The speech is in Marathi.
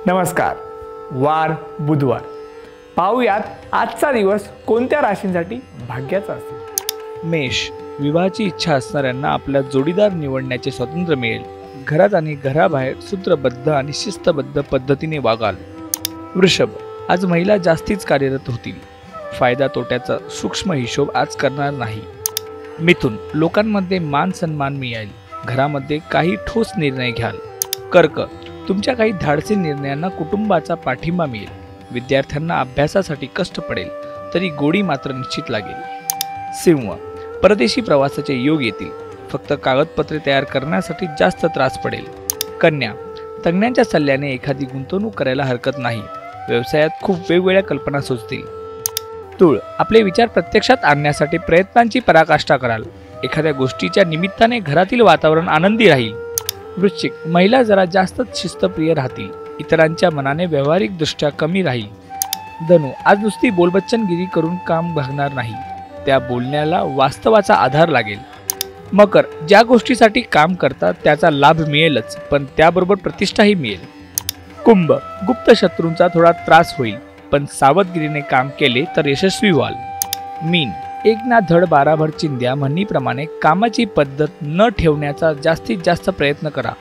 नमस्कार. वार बुधवार. पाहूयात आजचा दिवस कोणत्या राशींसाठी भाग्याचा असेल. मेष, विवाहाची इच्छा असणाऱ्यांना आपला जोडीदार निवडण्याचे स्वातंत्र्य मिळेल. घरात आणि घराबाहेर सूत्रबद्ध आणि शिस्तबद्ध पद्धतीने वागाल. वृषभ, आज महिला जास्तीच कार्यरत होतील. फायदा तोट्याचा सूक्ष्म हिशोब आज करणार नाही. मिथुन, लोकांमध्ये मान सन्मान मिळेल. घरामध्ये काही ठोस निर्णय घ्याल. कर्क, तुमच्या काही धाडसी निर्णयांना कुटुंबाचा पाठिंबा मिळेल. विद्यार्थ्यांना अभ्यासासाठी कष्ट पडेल तरी गोडी मात्र निश्चित लागेल. सिंह, परदेशी प्रवासाचे योग येतील. फक्त कागदपत्रे तयार करण्यासाठी जास्त त्रास पडेल. कन्या, तज्ञांच्या सल्ल्याने एखादी गुंतवणूक करायला हरकत नाही. व्यवसायात खूप वेगवेगळ्या कल्पना सुचतील. तुळ, आपले विचार प्रत्यक्षात आणण्यासाठी प्रयत्नांची पराकाष्ठा कराल. एखाद्या गोष्टीच्या निमित्ताने घरातील वातावरण आनंदी राहील. वृश्चिक, महिला जरा जास्तच शिस्तप्रिय राहतील. इतरांच्या मनाने व्यावहारिक दृष्ट्या कमी राहील. धनु, आज नुसती बोलबच्चनगिरी करून काम भागणार नाही. त्या बोलण्याला वास्तवाचा आधार लागेल. मकर, ज्या गोष्टीसाठी काम करतात त्याचा लाभ मिळेलच, पण त्याबरोबर प्रतिष्ठाही मिळेल. कुंभ, गुप्त शत्रूंचा थोडा त्रास होईल, पण सावधगिरीने काम केले तर यशस्वी व्हाल. मीन, एक ना धड बाराभर चिंध्या म्हणीप्रमाणे कामाची पद्धत न ठेवण्याचा जास्तीत जास्त प्रयत्न करा.